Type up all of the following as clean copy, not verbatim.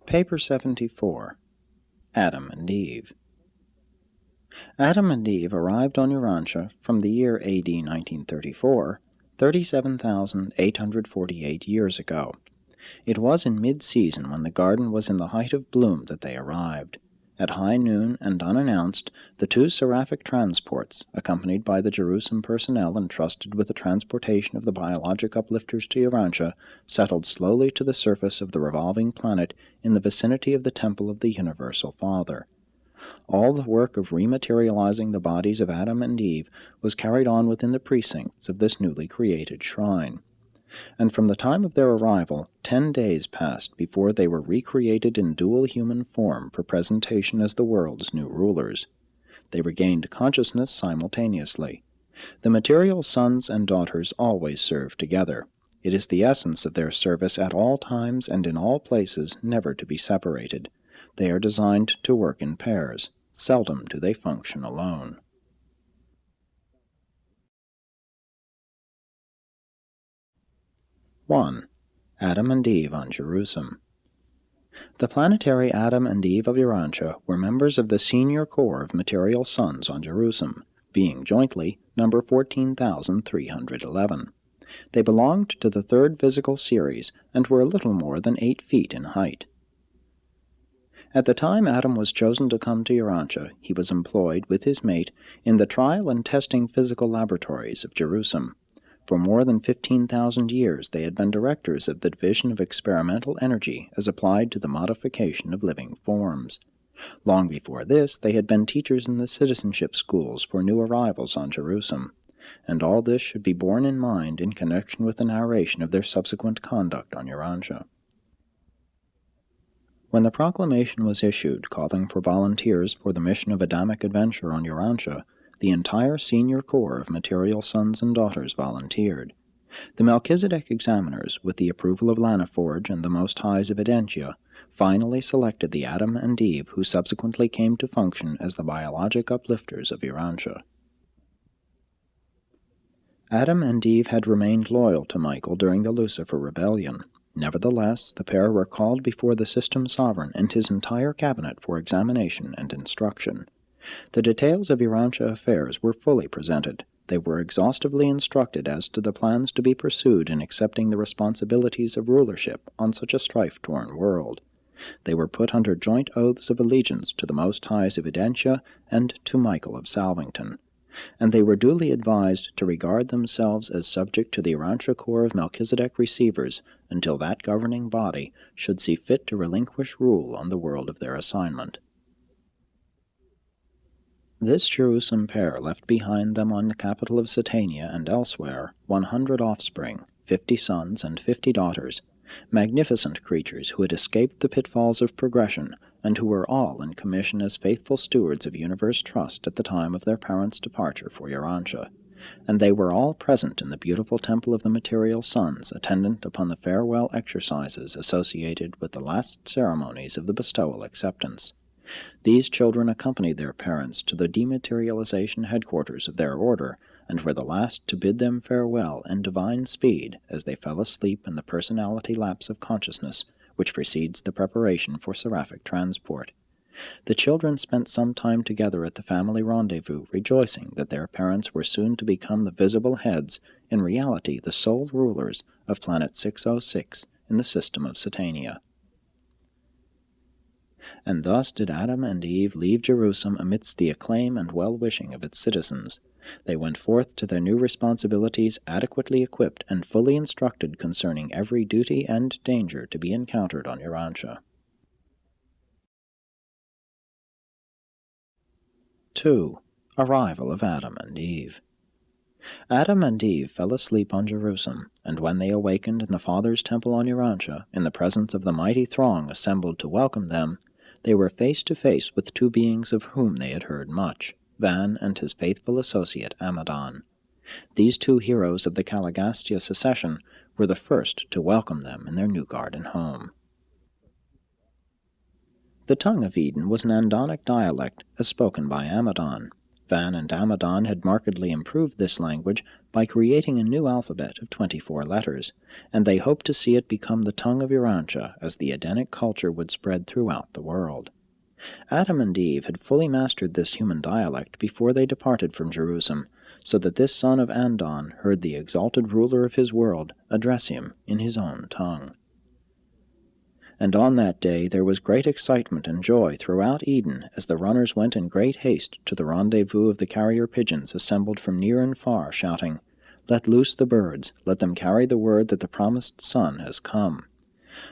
Paper 74. Adam and Eve. Adam and Eve arrived on Urantia from the year AD 1934, 37,848 years ago. It was in mid-season, when the garden was in the height of bloom, that they arrived. At high noon and unannounced, the two seraphic transports, accompanied by the Jerusalem personnel entrusted with the transportation of the biologic uplifters to Urantia, settled slowly to the surface of the revolving planet in the vicinity of the temple of the Universal Father. All the work of rematerializing the bodies of Adam and Eve was carried on within the precincts of this newly created shrine. And from the time of their arrival, 10 days passed before they were recreated in dual human form for presentation as the world's new rulers. They regained consciousness simultaneously. The material sons and daughters always serve together. It is the essence of their service at all times and in all places, never to be separated. They are designed to work in pairs. Seldom do they function alone. Adam and Eve on Jerusalem. The planetary Adam and Eve of Urantia were members of the senior corps of material sons on Jerusalem, being jointly number 14,311. They belonged to the third physical series and were a little more than 8 feet in height. At the time Adam was chosen to come to Urantia, he was employed, with his mate, in the trial and testing physical laboratories of Jerusalem. For more than 15,000 years they had been directors of the Division of Experimental Energy as applied to the modification of living forms. Long before this they had been teachers in the citizenship schools for new arrivals on Jerusalem, and all this should be borne in mind in connection with the narration of their subsequent conduct on Urantia. When the proclamation was issued calling for volunteers for the mission of Adamic adventure on Urantia, the entire senior corps of material sons and daughters volunteered. The Melchizedek examiners, with the approval of Lanaforge and the Most High's Evidentia, finally selected the Adam and Eve who subsequently came to function as the biologic uplifters of Urantia. Adam and Eve had remained loyal to Michael during the Lucifer Rebellion. Nevertheless, the pair were called before the system sovereign and his entire cabinet for examination and instruction. The details of Urantia affairs were fully presented. They were exhaustively instructed as to the plans to be pursued in accepting the responsibilities of rulership on such a strife-torn world. They were put under joint oaths of allegiance to the Most High's Evidentia and to Michael of Salvington, and they were duly advised to regard themselves as subject to the Urantia Corps of Melchizedek receivers until that governing body should see fit to relinquish rule on the world of their assignment. This Jerusalem pair left behind them on the capital of Satania and elsewhere 100 offspring, 50 sons and 50 daughters, magnificent creatures who had escaped the pitfalls of progression and who were all in commission as faithful stewards of universe trust at the time of their parents' departure for Urantia, and they were all present in the beautiful temple of the material sons, attendant upon the farewell exercises associated with the last ceremonies of the bestowal acceptance. These children accompanied their parents to the dematerialization headquarters of their order, and were the last to bid them farewell in divine speed as they fell asleep in the personality lapse of consciousness which precedes the preparation for seraphic transport. The children spent some time together at the family rendezvous, rejoicing that their parents were soon to become the visible heads, in reality the sole rulers, of planet 606 in the system of Satania. And thus did Adam and Eve leave Jerusalem amidst the acclaim and well-wishing of its citizens. They went forth to their new responsibilities adequately equipped and fully instructed concerning every duty and danger to be encountered on Urantia. 2. Arrival of Adam and Eve. Adam and Eve fell asleep on Jerusalem, and when they awakened in the Father's temple on Urantia, in the presence of the mighty throng assembled to welcome them, they were face to face with two beings of whom they had heard much, Van and his faithful associate Amadon. These two heroes of the Caligastia secession were the first to welcome them in their new garden home. The tongue of Eden was an Andonic dialect as spoken by Amadon. Van and Amadon had markedly improved this language by creating a new alphabet of 24 letters, and they hoped to see it become the tongue of Urantia as the Edenic culture would spread throughout the world. Adam and Eve had fully mastered this human dialect before they departed from Jerusalem, so that this son of Andon heard the exalted ruler of his world address him in his own tongue. And on that day there was great excitement and joy throughout Eden as the runners went in great haste to the rendezvous of the carrier pigeons assembled from near and far, shouting, "Let loose the birds, let them carry the word that the promised Son has come."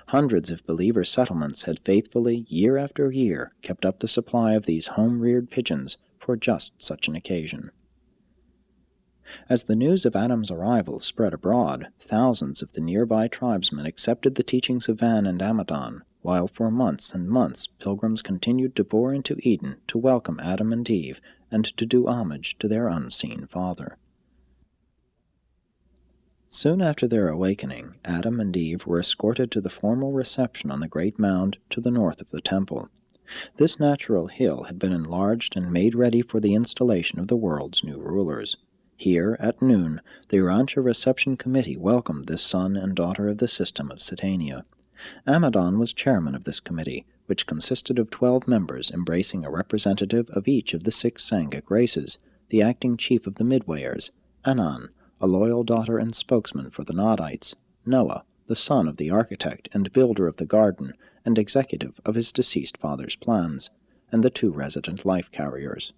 Hundreds of believer settlements had faithfully, year after year, kept up the supply of these home-reared pigeons for just such an occasion. As the news of Adam's arrival spread abroad, thousands of the nearby tribesmen accepted the teachings of Van and Amadon, while for months and months pilgrims continued to pour into Eden to welcome Adam and Eve and to do homage to their unseen Father. Soon after their awakening, Adam and Eve were escorted to the formal reception on the great mound to the north of the temple. This natural hill had been enlarged and made ready for the installation of the world's new rulers. Here, at noon, the Urantia Reception Committee welcomed this son and daughter of the system of Satania. Amadon was chairman of this committee, which consisted of 12 members embracing a representative of each of the 6 Sangic races, the acting chief of the Midwayers, Anan, a loyal daughter and spokesman for the Nodites, Noah, the son of the architect and builder of the garden and executive of his deceased father's plans, and the 2 resident life carriers.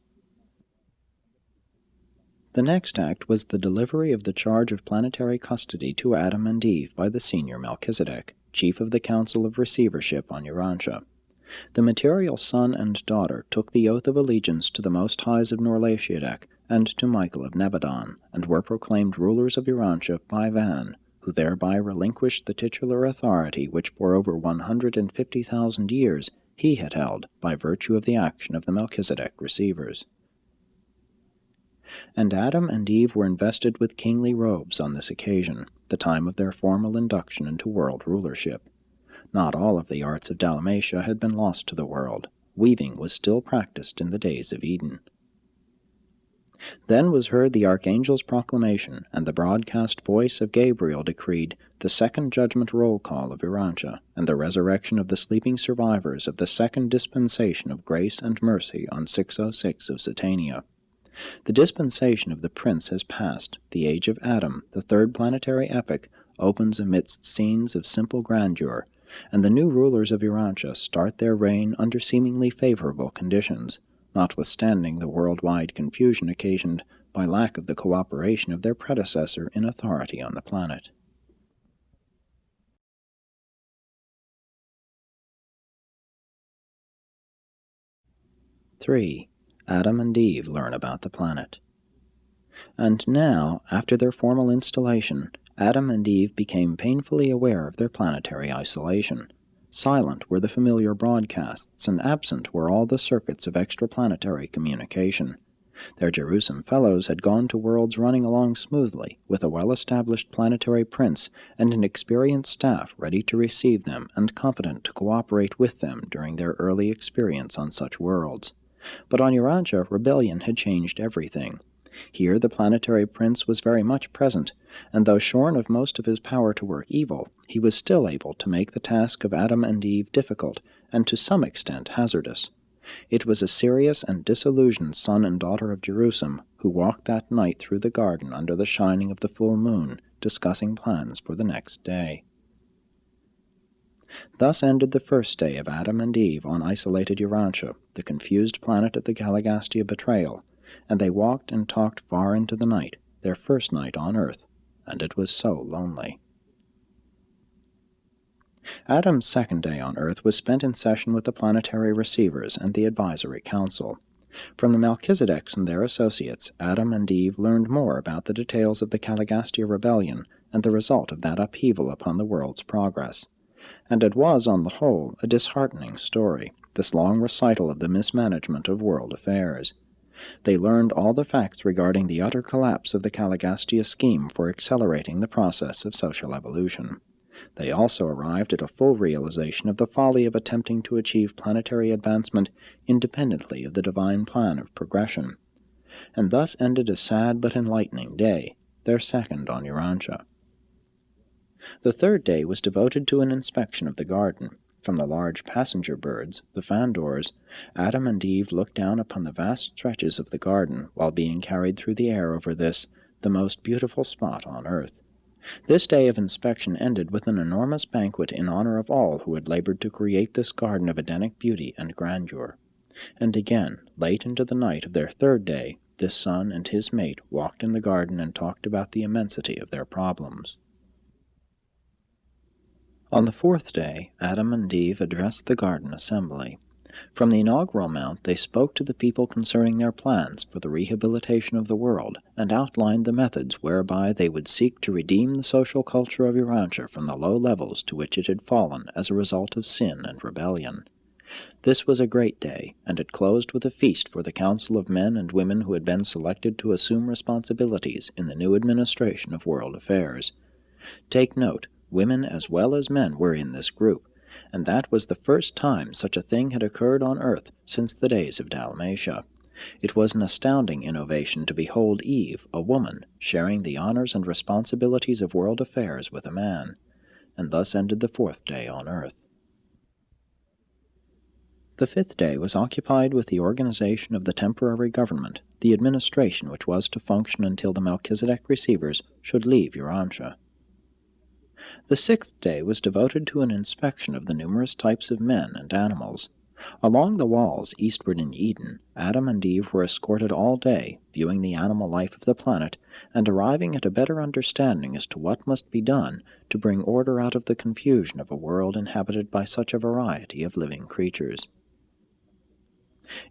The next act was the delivery of the charge of planetary custody to Adam and Eve by the senior Melchizedek, chief of the Council of Receivership on Urantia. The material son and daughter took the oath of allegiance to the Most Highs of Norlatiadek and to Michael of Nebadon, and were proclaimed rulers of Urantia by Van, who thereby relinquished the titular authority which for over 150,000 years he had held by virtue of the action of the Melchizedek receivers. And Adam and Eve were invested with kingly robes on this occasion, the time of their formal induction into world rulership. Not all of the arts of Dalmatia had been lost to the world. Weaving was still practiced in the days of Eden. Then was heard the archangel's proclamation, and the broadcast voice of Gabriel decreed the second judgment roll call of Urantia, and the resurrection of the sleeping survivors of the second dispensation of grace and mercy on 606 of Satania. The dispensation of the prince has passed. The age of Adam, the third planetary epoch, opens amidst scenes of simple grandeur, and the new rulers of Urantia start their reign under seemingly favorable conditions, notwithstanding the worldwide confusion occasioned by lack of the cooperation of their predecessor in authority on the planet. (3) Adam and Eve learn about the planet. And now, after their formal installation, Adam and Eve became painfully aware of their planetary isolation. Silent were the familiar broadcasts, and absent were all the circuits of extraplanetary communication. Their Jerusalem fellows had gone to worlds running along smoothly, with a well-established planetary prince and an experienced staff ready to receive them and competent to cooperate with them during their early experience on such worlds. But on Urantia, rebellion had changed everything. Here the planetary prince was very much present, and though shorn of most of his power to work evil, he was still able to make the task of Adam and Eve difficult, and to some extent hazardous. It was a serious and disillusioned son and daughter of Jerusalem who walked that night through the garden under the shining of the full moon, discussing plans for the next day. Thus ended the first day of Adam and Eve on isolated Urantia, the confused planet of the Galligastia betrayal, and they walked and talked far into the night, their first night on earth, and it was so lonely. Adam's second day on earth was spent in session with the planetary receivers and the advisory council. From the Melchizedeks and their associates, Adam and Eve learned more about the details of the Galligastia rebellion and the result of that upheaval upon the world's progress. And it was, on the whole, a disheartening story, this long recital of the mismanagement of world affairs. They learned all the facts regarding the utter collapse of the Galligastia scheme for accelerating the process of social evolution. They also arrived at a full realization of the folly of attempting to achieve planetary advancement independently of the divine plan of progression. and thus ended a sad but enlightening day, their second on Urantia. The third day was devoted to an inspection of the garden. From the large passenger birds, the fandors, Adam and Eve looked down upon the vast stretches of the garden while being carried through the air over this, the most beautiful spot on earth. This day of inspection ended with an enormous banquet in honor of all who had labored to create this garden of Edenic beauty and grandeur. And again, late into the night of their third day, this son and his mate walked in the garden and talked about the immensity of their problems. On the fourth day, Adam and Eve addressed the garden assembly. From the inaugural mount they spoke to the people concerning their plans for the rehabilitation of the world, and outlined the methods whereby they would seek to redeem the social culture of Urantia from the low levels to which it had fallen as a result of sin and rebellion. This was a great day, and it closed with a feast for the council of men and women who had been selected to assume responsibilities in the new administration of world affairs. Take note, women as well as men were in this group, and that was the first time such a thing had occurred on earth since the days of Dalmatia. It was an astounding innovation to behold Eve, a woman, sharing the honors and responsibilities of world affairs with a man. And thus ended the fourth day on earth. The fifth day was occupied with the organization of the temporary government, the administration which was to function until the Melchizedek receivers should leave Urantia. The sixth day was devoted to an inspection of the numerous types of men and animals. Along the walls eastward in Eden, Adam and Eve were escorted all day, viewing the animal life of the planet, and arriving at a better understanding as to what must be done to bring order out of the confusion of a world inhabited by such a variety of living creatures.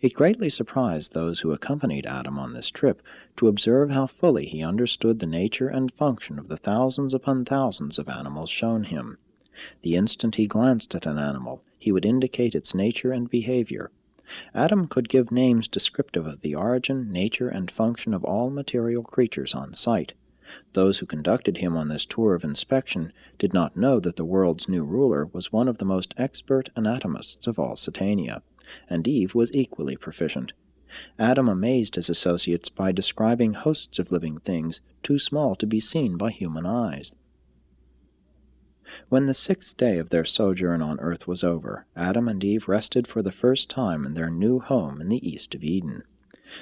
It greatly surprised those who accompanied Adam on this trip to observe how fully he understood the nature and function of the thousands upon thousands of animals shown him. The instant he glanced at an animal, he would indicate its nature and behavior. Adam could give names descriptive of the origin, nature, and function of all material creatures on sight. Those who conducted him on this tour of inspection did not know that the world's new ruler was one of the most expert anatomists of all Satania, and Eve was equally proficient. Adam amazed his associates by describing hosts of living things too small to be seen by human eyes. When the sixth day of their sojourn on earth was over, Adam and Eve rested for the first time in their new home in the east of Eden.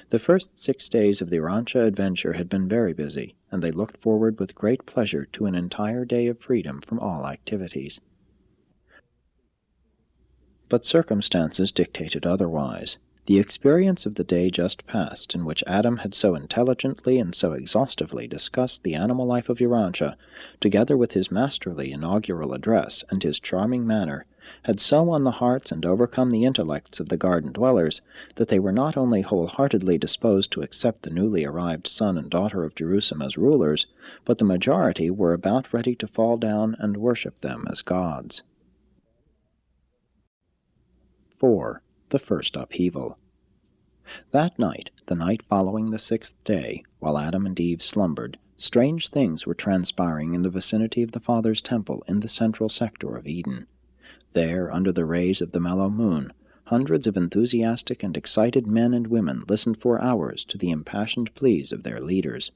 The first 6 days of the Urantia adventure had been very busy, and they looked forward with great pleasure to an entire day of freedom from all activities. But circumstances dictated otherwise. The experience of the day just past, in which Adam had so intelligently and so exhaustively discussed the animal life of Urantia, together with his masterly inaugural address and his charming manner, had so won the hearts and overcome the intellects of the garden dwellers that they were not only wholeheartedly disposed to accept the newly arrived son and daughter of Jerusalem as rulers, but the majority were about ready to fall down and worship them as gods. 4. The first upheaval. That night, the night following the 6th day, while Adam and Eve slumbered, strange things were transpiring in the vicinity of the Father's temple in the central sector of Eden. There, under the rays of the mellow moon, hundreds of enthusiastic and excited men and women listened for hours to the impassioned pleas of their leaders.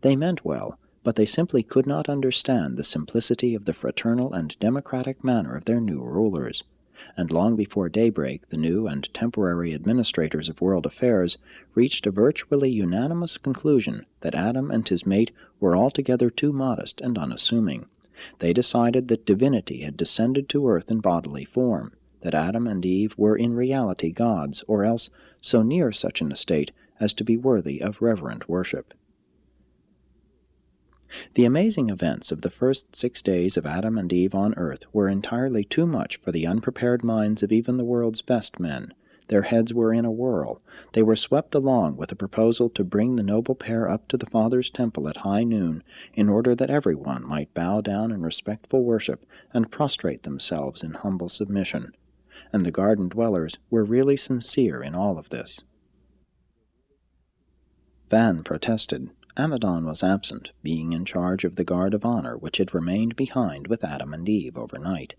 They meant well, but they simply could not understand the simplicity of the fraternal and democratic manner of their new rulers. And long before daybreak the new and temporary administrators of world affairs reached a virtually unanimous conclusion that Adam and his mate were altogether too modest and unassuming. They decided that divinity had descended to earth in bodily form, that Adam and Eve were in reality gods, or else so near such an estate as to be worthy of reverent worship. The amazing events of the first 6 days of Adam and Eve on earth were entirely too much for the unprepared minds of even the world's best men. Their heads were in a whirl. They were swept along with a proposal to bring the noble pair up to the Father's temple at high noon, in order that everyone might bow down in respectful worship and prostrate themselves in humble submission. And the garden dwellers were really sincere in all of this. Van protested. Amadon was absent, being in charge of the guard of honor which had remained behind with Adam and Eve overnight.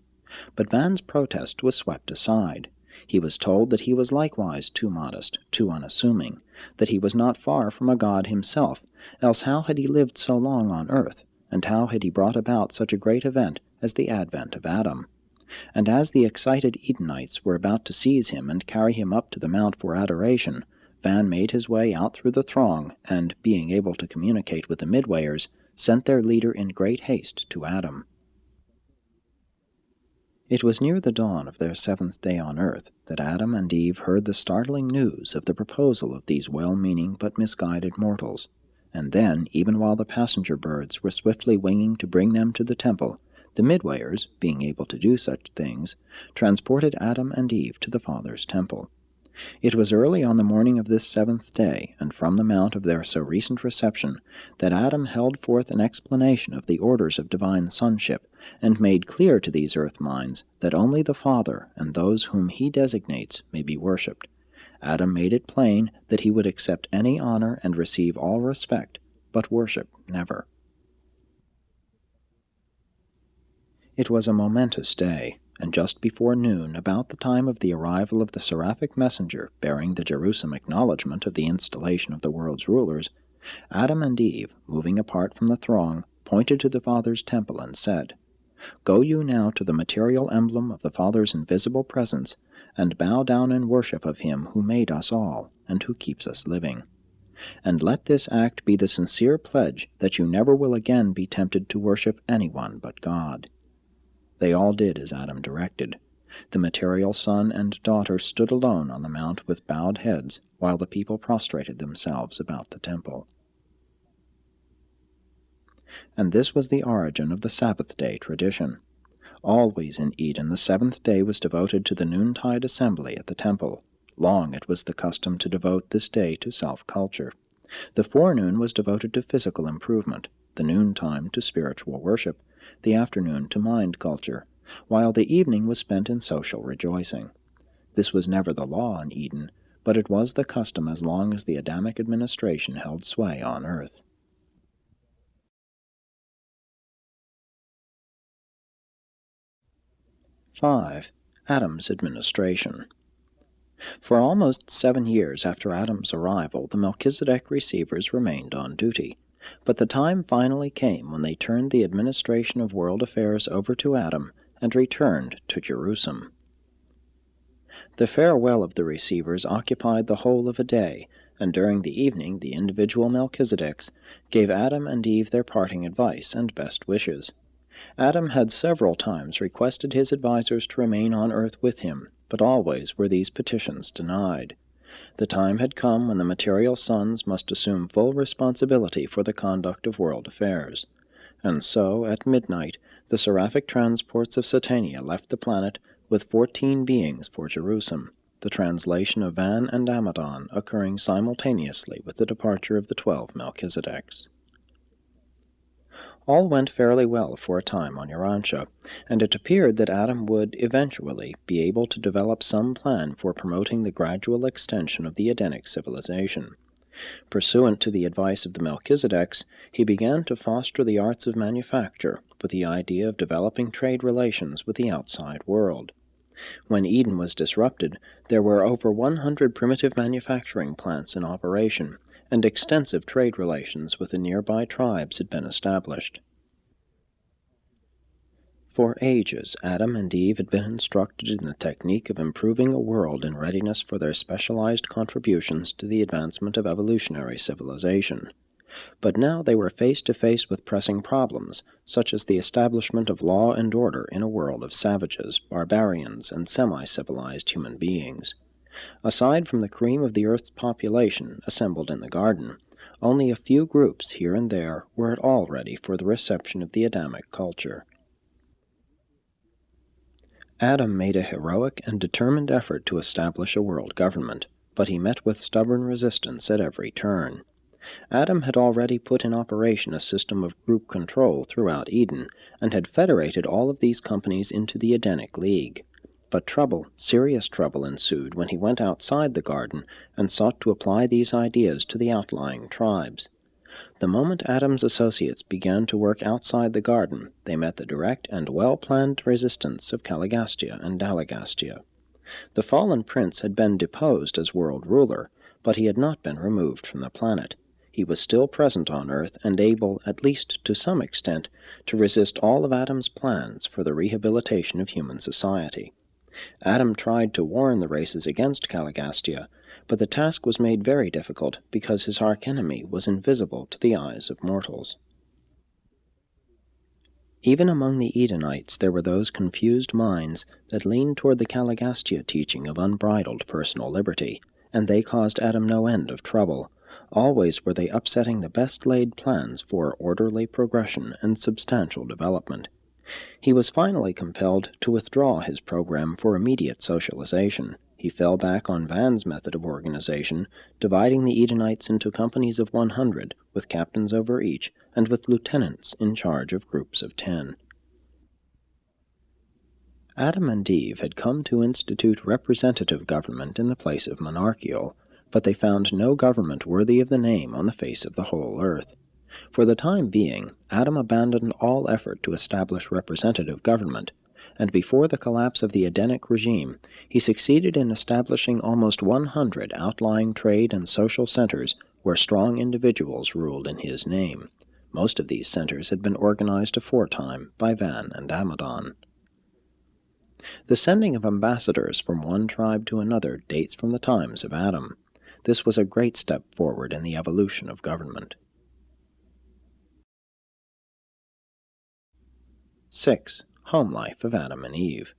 But Van's protest was swept aside. He was told that he was likewise too modest, too unassuming, that he was not far from a god himself, else how had he lived so long on earth, and how had he brought about such a great event as the advent of Adam? And as the excited Edenites were about to seize him and carry him up to the mount for adoration, Van made his way out through the throng, and, being able to communicate with the midwayers, sent their leader in great haste to Adam. It was near the dawn of their 7th day on earth that Adam and Eve heard the startling news of the proposal of these well-meaning but misguided mortals, and then, even while the passenger birds were swiftly winging to bring them to the temple, the midwayers, being able to do such things, transported Adam and Eve to the Father's temple. It was early on the morning of this 7th day, and from the mount of their so recent reception, that Adam held forth an explanation of the orders of divine sonship, and made clear to these earth minds that only the Father and those whom he designates may be worshipped. Adam made it plain that he would accept any honor and receive all respect, but worship never. It was a momentous day, and just before noon, about the time of the arrival of the seraphic messenger bearing the Jerusalem acknowledgment of the installation of the world's rulers, Adam and Eve, moving apart from the throng, pointed to the Father's temple and said, "Go you now to the material emblem of the Father's invisible presence, and bow down in worship of him who made us all, and who keeps us living. And let this act be the sincere pledge that you never will again be tempted to worship anyone but God." They all did as Adam directed. The material son and daughter stood alone on the mount with bowed heads, while the people prostrated themselves about the temple. And this was the origin of the Sabbath-day tradition. Always in Eden the 7th day was devoted to the noontide assembly at the temple. Long it was the custom to devote this day to self-culture. The forenoon was devoted to physical improvement, the noontime to spiritual worship, the afternoon to mind culture, while the evening was spent in social rejoicing. This was never the law in Eden, but it was the custom as long as the Adamic administration held sway on earth. (5) Adam's administration. For almost 7 years after Adam's arrival, the Melchizedek receivers remained on duty. But the time finally came when they turned the administration of world affairs over to Adam and returned to Jerusalem. The farewell of the receivers occupied the whole of a day, and during the evening the individual Melchizedeks gave Adam and Eve their parting advice and best wishes. Adam had several times requested his advisers to remain on earth with him, but always were these petitions denied. The time had come when the material sons must assume full responsibility for the conduct of world affairs. And so, at midnight, the seraphic transports of Satania left the planet with 14 beings for Jerusalem, the translation of Van and Amadon occurring simultaneously with the departure of the 12 Melchizedeks. All went fairly well for a time on Urantia, and it appeared that Adam would, eventually, be able to develop some plan for promoting the gradual extension of the Edenic civilization. Pursuant to the advice of the Melchizedeks, he began to foster the arts of manufacture, with the idea of developing trade relations with the outside world. When Eden was disrupted, there were over 100 primitive manufacturing plants in operation, and extensive trade relations with the nearby tribes had been established. For ages, Adam and Eve had been instructed in the technique of improving a world in readiness for their specialized contributions to the advancement of evolutionary civilization. But now they were face to face with pressing problems, such as the establishment of law and order in a world of savages, barbarians, and semi-civilized human beings. Aside from the cream of the earth's population assembled in the garden, only a few groups here and there were at all ready for the reception of the Adamic culture. Adam made a heroic and determined effort to establish a world government, but he met with stubborn resistance at every turn. Adam had already put in operation a system of group control throughout Eden, and had federated all of these companies into the Edenic League. But trouble, serious trouble, ensued when he went outside the garden and sought to apply these ideas to the outlying tribes. The moment Adam's associates began to work outside the garden, they met the direct and well-planned resistance of Caligastia and Dalagastia. The fallen prince had been deposed as world ruler, but he had not been removed from the planet. He was still present on Earth and able, at least to some extent, to resist all of Adam's plans for the rehabilitation of human society. Adam tried to warn the races against Caligastia, but the task was made very difficult because his archenemy was invisible to the eyes of mortals. Even among the Edenites there were those confused minds that leaned toward the Caligastia teaching of unbridled personal liberty, and they caused Adam no end of trouble. Always were they upsetting the best-laid plans for orderly progression and substantial development. He was finally compelled to withdraw his program for immediate socialization. He fell back on Van's method of organization, dividing the Edenites into companies of 100, with captains over each, and with lieutenants in charge of groups of 10. Adam and Eve had come to institute representative government in the place of monarchical, but they found no government worthy of the name on the face of the whole earth. For the time being, Adam abandoned all effort to establish representative government, and before the collapse of the Edenic regime, he succeeded in establishing almost 100 outlying trade and social centers where strong individuals ruled in his name. Most of these centers had been organized aforetime by Van and Amadon. The sending of ambassadors from one tribe to another dates from the times of Adam. This was a great step forward in the evolution of government. 6. Home life of Adam and Eve.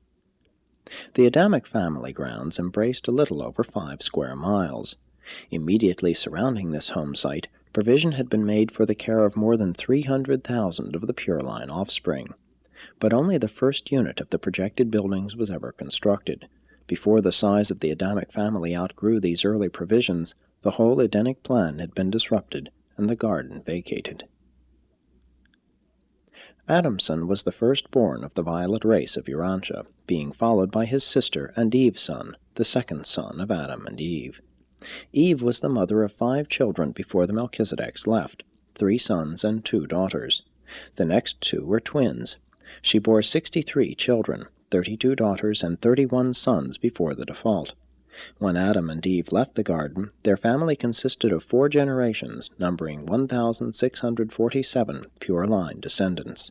The Adamic family grounds embraced a little over 5 square miles. Immediately surrounding this home site, provision had been made for the care of more than 300,000 of the pure-line offspring. But only the first unit of the projected buildings was ever constructed. Before the size of the Adamic family outgrew these early provisions, the whole Edenic plan had been disrupted and the garden vacated. Adamson was the firstborn of the violet race of Urantia, being followed by his sister and Eve's son, the second son of Adam and Eve. Eve was the mother of 5 children before the Melchizedeks left, 3 sons and 2 daughters. The next 2 were twins. She bore 63 children, 32 daughters and 31 sons before the default. When Adam and Eve left the garden, their family consisted of 4 generations, numbering 1,647 pure-line descendants.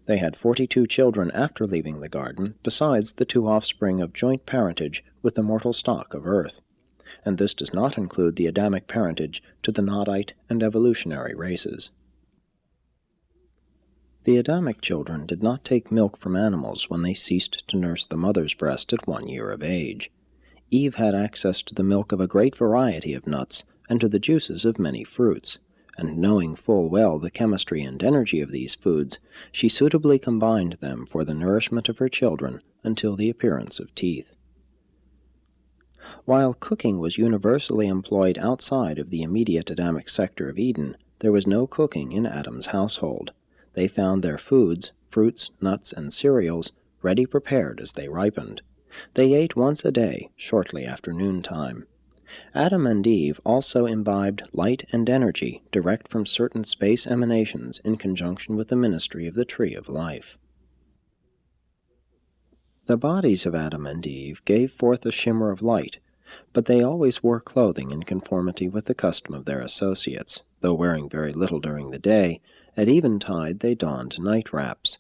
They had 42 children after leaving the garden, besides the 2 offspring of joint parentage with the mortal stock of Earth. And this does not include the Adamic parentage to the Nodite and evolutionary races. The Adamic children did not take milk from animals when they ceased to nurse the mother's breast at 1 year of age. Eve had access to the milk of a great variety of nuts and to the juices of many fruits, and knowing full well the chemistry and energy of these foods, she suitably combined them for the nourishment of her children until the appearance of teeth. While cooking was universally employed outside of the immediate Adamic sector of Eden, there was no cooking in Adam's household. They found their foods, fruits, nuts, and cereals, ready prepared as they ripened. They ate once a day, shortly after noontime. Adam and Eve also imbibed light and energy direct from certain space emanations in conjunction with the ministry of the Tree of Life. The bodies of Adam and Eve gave forth a shimmer of light, but they always wore clothing in conformity with the custom of their associates. Though wearing very little during the day, at eventide they donned night wraps.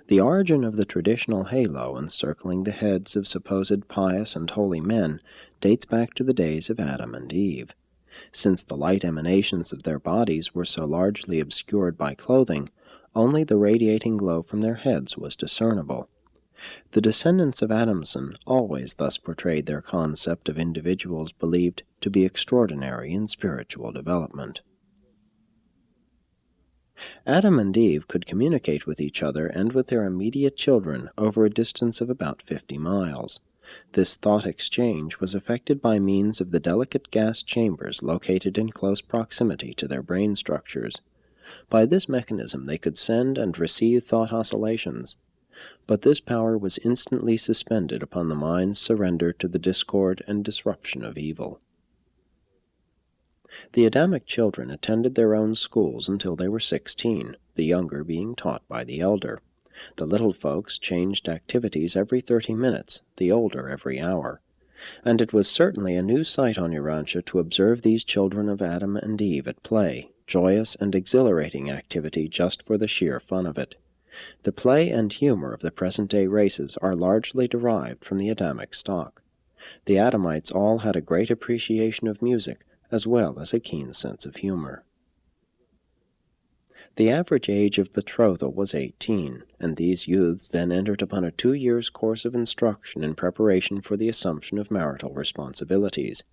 The origin of the traditional halo encircling the heads of supposed pious and holy men dates back to the days of Adam and Eve. Since the light emanations of their bodies were so largely obscured by clothing, only the radiating glow from their heads was discernible. The descendants of Adamson always thus portrayed their concept of individuals believed to be extraordinary in spiritual development. Adam and Eve could communicate with each other and with their immediate children over a distance of about 50 miles. This thought exchange was effected by means of the delicate gas chambers located in close proximity to their brain structures. By this mechanism they could send and receive thought oscillations. But this power was instantly suspended upon the mind's surrender to the discord and disruption of evil. The Adamic children attended their own schools until they were 16, the younger being taught by the elder. The little folks changed activities every 30 minutes, the older every hour. And it was certainly a new sight on Urantia to observe these children of Adam and Eve at play, joyous and exhilarating activity just for the sheer fun of it. The play and humor of the present-day races are largely derived from the Adamic stock. The Adamites all had a great appreciation of music, as well as a keen sense of humor. The average age of betrothal was 18, and these youths then entered upon a 2 years' course of instruction in preparation for the assumption of marital responsibilities.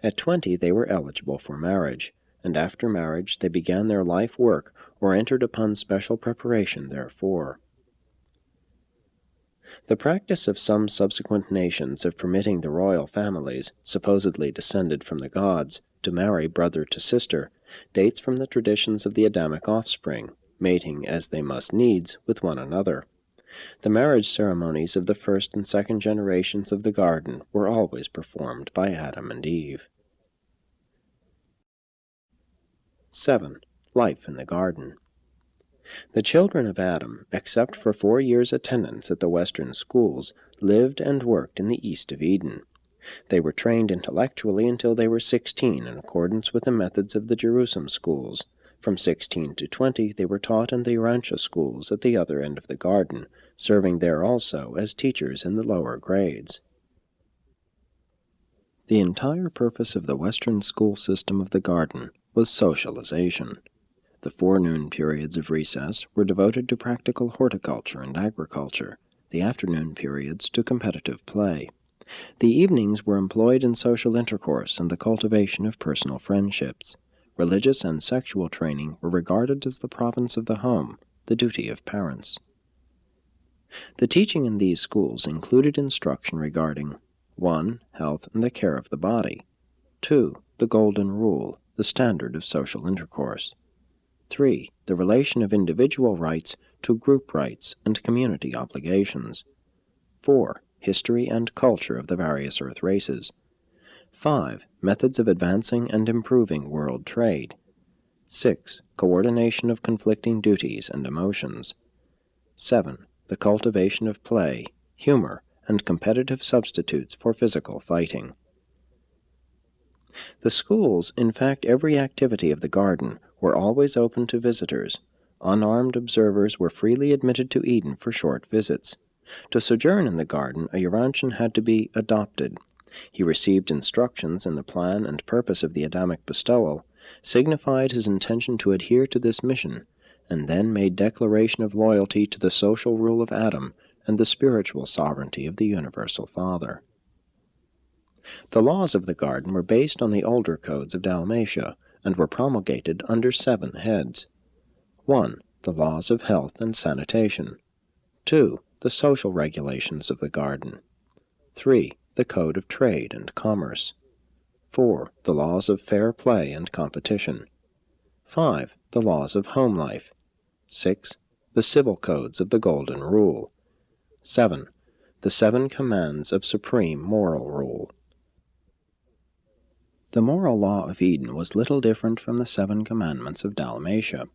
At 20 they were eligible for marriage, and after marriage they began their life work or entered upon special preparation therefor. The practice of some subsequent nations of permitting the royal families, supposedly descended from the gods, to marry brother to sister, dates from the traditions of the Adamic offspring, mating, as they must needs, with one another. The marriage ceremonies of the first and second generations of the garden were always performed by Adam and Eve. 7. Life in the garden. The children of Adam, except for 4 years' attendance at the Western schools, lived and worked in the East of Eden. They were trained intellectually until they were 16 in accordance with the methods of the Jerusalem schools. From 16 to 20 they were taught in the Urantia schools at the other end of the garden, serving there also as teachers in the lower grades. The entire purpose of the Western school system of the garden was socialization. The forenoon periods of recess were devoted to practical horticulture and agriculture, the afternoon periods to competitive play. The evenings were employed in social intercourse and the cultivation of personal friendships. Religious and sexual training were regarded as the province of the home, the duty of parents. The teaching in these schools included instruction regarding 1. Health and the care of the body. 2. The golden rule, the standard of social intercourse. 3. The relation of individual rights to group rights and community obligations. 4. History and culture of the various earth races. 5. Methods of advancing and improving world trade. 6. Coordination of conflicting duties and emotions. 7. The cultivation of play, humor, and competitive substitutes for physical fighting. The schools, in fact every activity of the garden, were always open to visitors. Unarmed observers were freely admitted to Eden for short visits. To sojourn in the garden, a Urantian had to be adopted. He received instructions in the plan and purpose of the Adamic bestowal, signified his intention to adhere to this mission, and then made declaration of loyalty to the social rule of Adam and the spiritual sovereignty of the Universal Father. The laws of the garden were based on the older codes of Dalmatia, and were promulgated under 7 heads. 1. The laws of health and sanitation. 2. The social regulations of the garden. 3. The code of trade and commerce. 4. The laws of fair play and competition. 5. The laws of home life. 6. The civil codes of the golden rule. 7. The 7 commands of supreme moral rule. The moral law of Eden was little different from the 7 commandments of Dalmatia,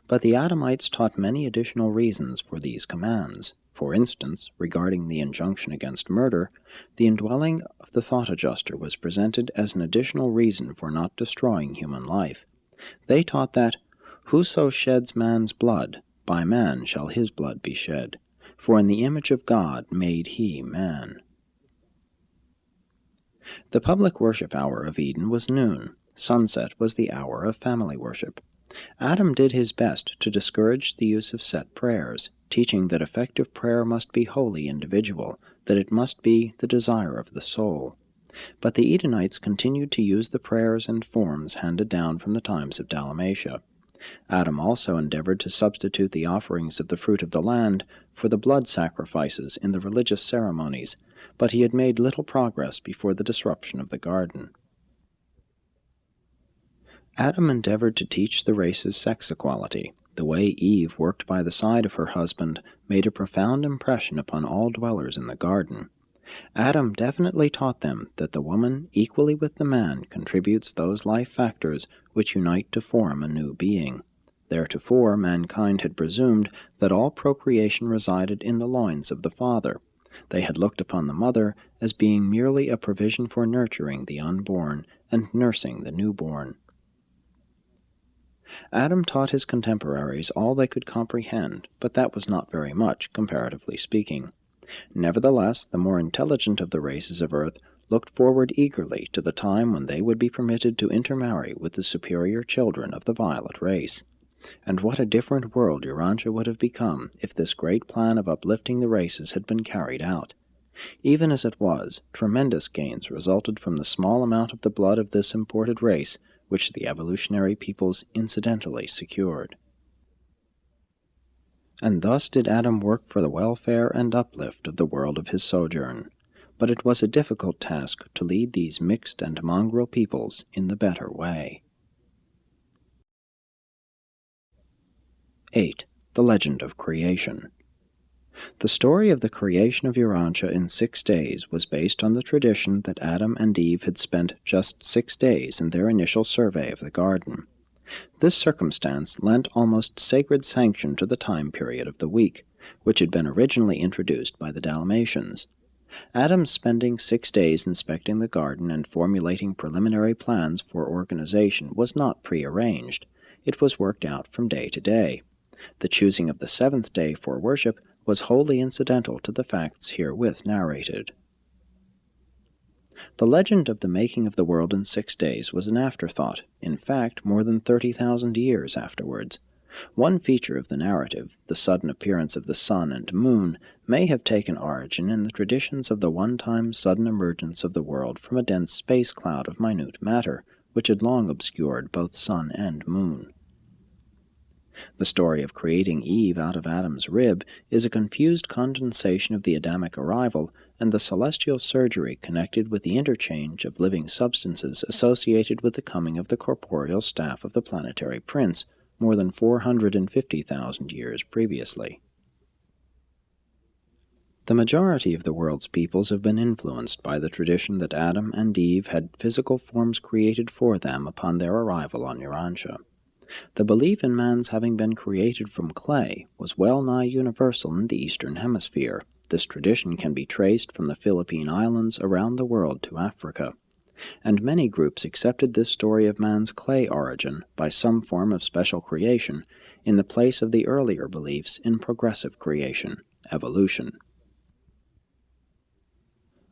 but the Adamites taught many additional reasons for these commands. For instance, regarding the injunction against murder, the indwelling of the thought adjuster was presented as an additional reason for not destroying human life. They taught that, "Whoso sheds man's blood, by man shall his blood be shed, for in the image of God made he man." The public worship hour of Eden was noon. Sunset was the hour of family worship. Adam did his best to discourage the use of set prayers, teaching that effective prayer must be wholly individual, that it must be the desire of the soul. But the Edenites continued to use the prayers and forms handed down from the times of Dalmatia. Adam also endeavored to substitute the offerings of the fruit of the land for the blood sacrifices in the religious ceremonies, but he had made little progress before the disruption of the garden. Adam endeavored to teach the races sex equality. The way Eve worked by the side of her husband made a profound impression upon all dwellers in the garden. Adam definitely taught them that the woman, equally with the man, contributes those life factors which unite to form a new being. Theretofore mankind had presumed that all procreation resided in the loins of the father. They had looked upon the mother as being merely a provision for nurturing the unborn and nursing the newborn. Adam taught his contemporaries all they could comprehend, but that was not very much, comparatively speaking. Nevertheless, the more intelligent of the races of earth looked forward eagerly to the time when they would be permitted to intermarry with the superior children of the violet race. And what a different world Urantia would have become if this great plan of uplifting the races had been carried out. Even as it was, tremendous gains resulted from the small amount of the blood of this imported race which the evolutionary peoples incidentally secured. And thus did Adam work for the welfare and uplift of the world of his sojourn. But it was a difficult task to lead these mixed and mongrel peoples in the better way. 8. The Legend of Creation. The story of the creation of Urantia in 6 days was based on the tradition that Adam and Eve had spent just 6 days in their initial survey of the garden. This circumstance lent almost sacred sanction to the time period of the week, which had been originally introduced by the Dalmatians. Adam's spending 6 days inspecting the garden and formulating preliminary plans for organization was not prearranged. It was worked out from day to day. The choosing of the 7th day for worship was wholly incidental to the facts herewith narrated. The legend of the making of the world in 6 days was an afterthought, in fact more than 30,000 years afterwards. One feature of the narrative, the sudden appearance of the sun and moon, may have taken origin in the traditions of the one-time sudden emergence of the world from a dense space cloud of minute matter, which had long obscured both sun and moon. The story of creating Eve out of Adam's rib is a confused condensation of the Adamic arrival and the celestial surgery connected with the interchange of living substances associated with the coming of the corporeal staff of the planetary prince more than 450,000 years previously. The majority of the world's peoples have been influenced by the tradition that Adam and Eve had physical forms created for them upon their arrival on Urantia. The belief in man's having been created from clay was well nigh universal in the Eastern Hemisphere. This tradition can be traced from the Philippine Islands around the world to Africa, and many groups accepted this story of man's clay origin by some form of special creation in the place of the earlier beliefs in progressive creation, evolution.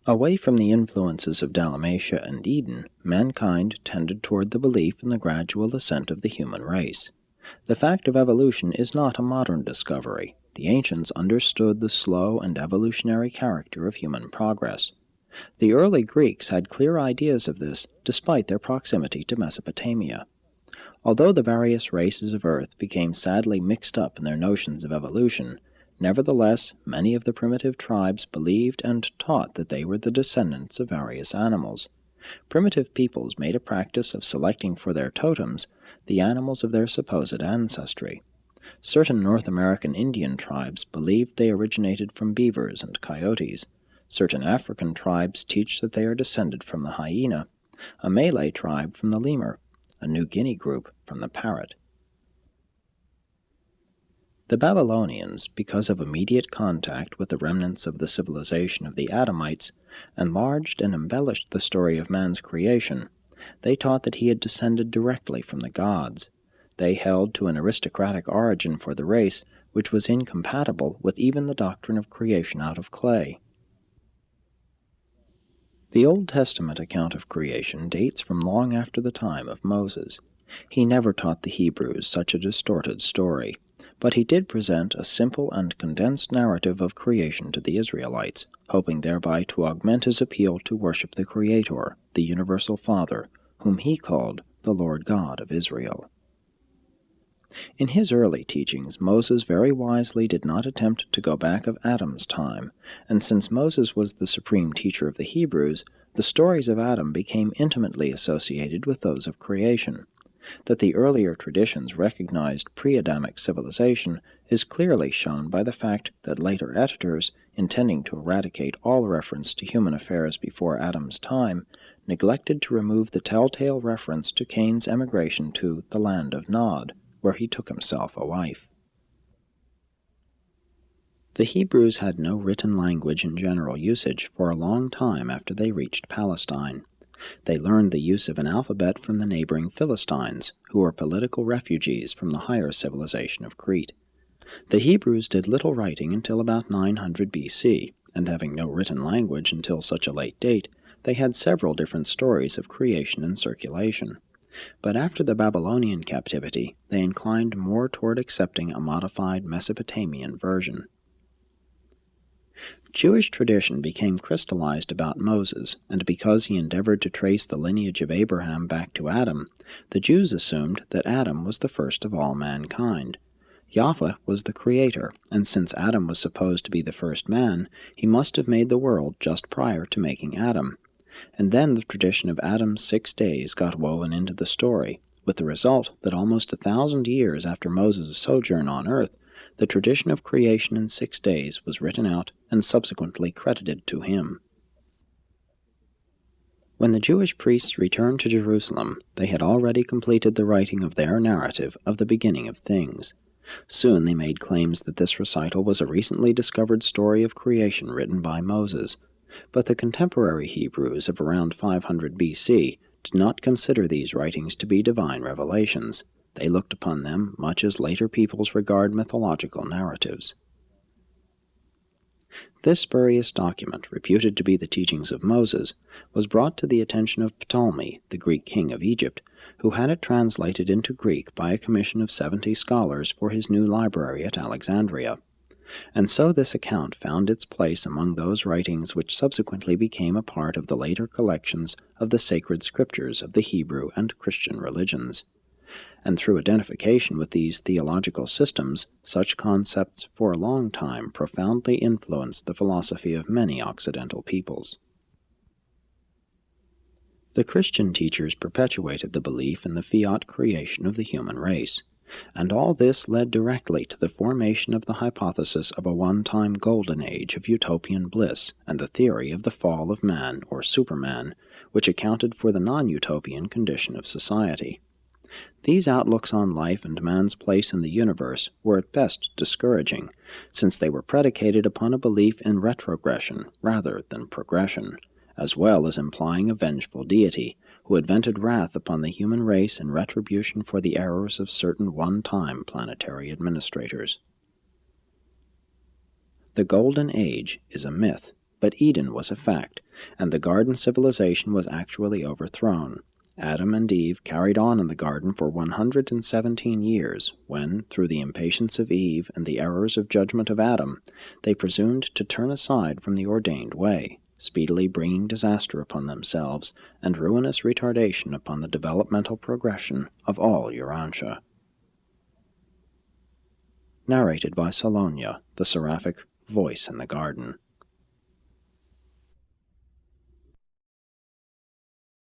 Away from the influences of Dalmatia and Eden, mankind tended toward the belief in the gradual ascent of the human race. The fact of evolution is not a modern discovery. The ancients understood the slow and evolutionary character of human progress. The early Greeks had clear ideas of this, despite their proximity to Mesopotamia. Although the various races of Earth became sadly mixed up in their notions of evolution, nevertheless, many of the primitive tribes believed and taught that they were the descendants of various animals. Primitive peoples made a practice of selecting for their totems the animals of their supposed ancestry. Certain North American Indian tribes believed they originated from beavers and coyotes. Certain African tribes teach that they are descended from the hyena, a Malay tribe from the lemur, a New Guinea group from the parrot. The Babylonians, because of immediate contact with the remnants of the civilization of the Adamites, enlarged and embellished the story of man's creation. They taught that he had descended directly from the gods. They held to an aristocratic origin for the race, which was incompatible with even the doctrine of creation out of clay. The Old Testament account of creation dates from long after the time of Moses. He never taught the Hebrews such a distorted story, but he did present a simple and condensed narrative of creation to the Israelites, hoping thereby to augment his appeal to worship the Creator, the Universal Father, whom he called the Lord God of Israel. In his early teachings, Moses very wisely did not attempt to go back of Adam's time, and since Moses was the supreme teacher of the Hebrews, the stories of Adam became intimately associated with those of creation. That the earlier traditions recognized pre-Adamic civilization is clearly shown by the fact that later editors, intending to eradicate all reference to human affairs before Adam's time, neglected to remove the telltale reference to Cain's emigration to the land of Nod, where he took himself a wife. The Hebrews had no written language in general usage for a long time after they reached Palestine. They learned the use of an alphabet from the neighboring Philistines, who were political refugees from the higher civilization of Crete. The Hebrews did little writing until about 900 BC, and having no written language until such a late date, they had several different stories of creation in circulation. But after the Babylonian captivity, they inclined more toward accepting a modified Mesopotamian version. Jewish tradition became crystallized about Moses, and because he endeavored to trace the lineage of Abraham back to Adam, the Jews assumed that Adam was the first of all mankind. Yahweh was the creator, and since Adam was supposed to be the first man, he must have made the world just prior to making Adam. And then the tradition of Adam's 6 days got woven into the story, with the result that almost 1,000 years after Moses' sojourn on earth, the tradition of creation in 6 days was written out and subsequently credited to him. When the Jewish priests returned to Jerusalem, they had already completed the writing of their narrative of the beginning of things. Soon they made claims that this recital was a recently discovered story of creation written by Moses. But the contemporary Hebrews of around 500 BC did not consider these writings to be divine revelations. They looked upon them much as later peoples regard mythological narratives. This spurious document, reputed to be the teachings of Moses, was brought to the attention of Ptolemy, the Greek king of Egypt, who had it translated into Greek by a commission of 70 scholars for his new library at Alexandria. And so this account found its place among those writings which subsequently became a part of the later collections of the sacred scriptures of the Hebrew and Christian religions. And through identification with these theological systems, such concepts for a long time profoundly influenced the philosophy of many Occidental peoples. The Christian teachers perpetuated the belief in the fiat creation of the human race, and all this led directly to the formation of the hypothesis of a one-time golden age of utopian bliss and the theory of the fall of man or Superman, which accounted for the non-utopian condition of society. These outlooks on life and man's place in the universe were at best discouraging, since they were predicated upon a belief in retrogression rather than progression, as well as implying a vengeful deity, who had vented wrath upon the human race in retribution for the errors of certain one-time planetary administrators. The Golden Age is a myth, but Eden was a fact, and the garden civilization was actually overthrown. Adam and Eve carried on in the garden for 117 years, when, through the impatience of Eve and the errors of judgment of Adam, they presumed to turn aside from the ordained way, speedily bringing disaster upon themselves and ruinous retardation upon the developmental progression of all Urantia. Narrated by Salonia, the seraphic voice in the garden.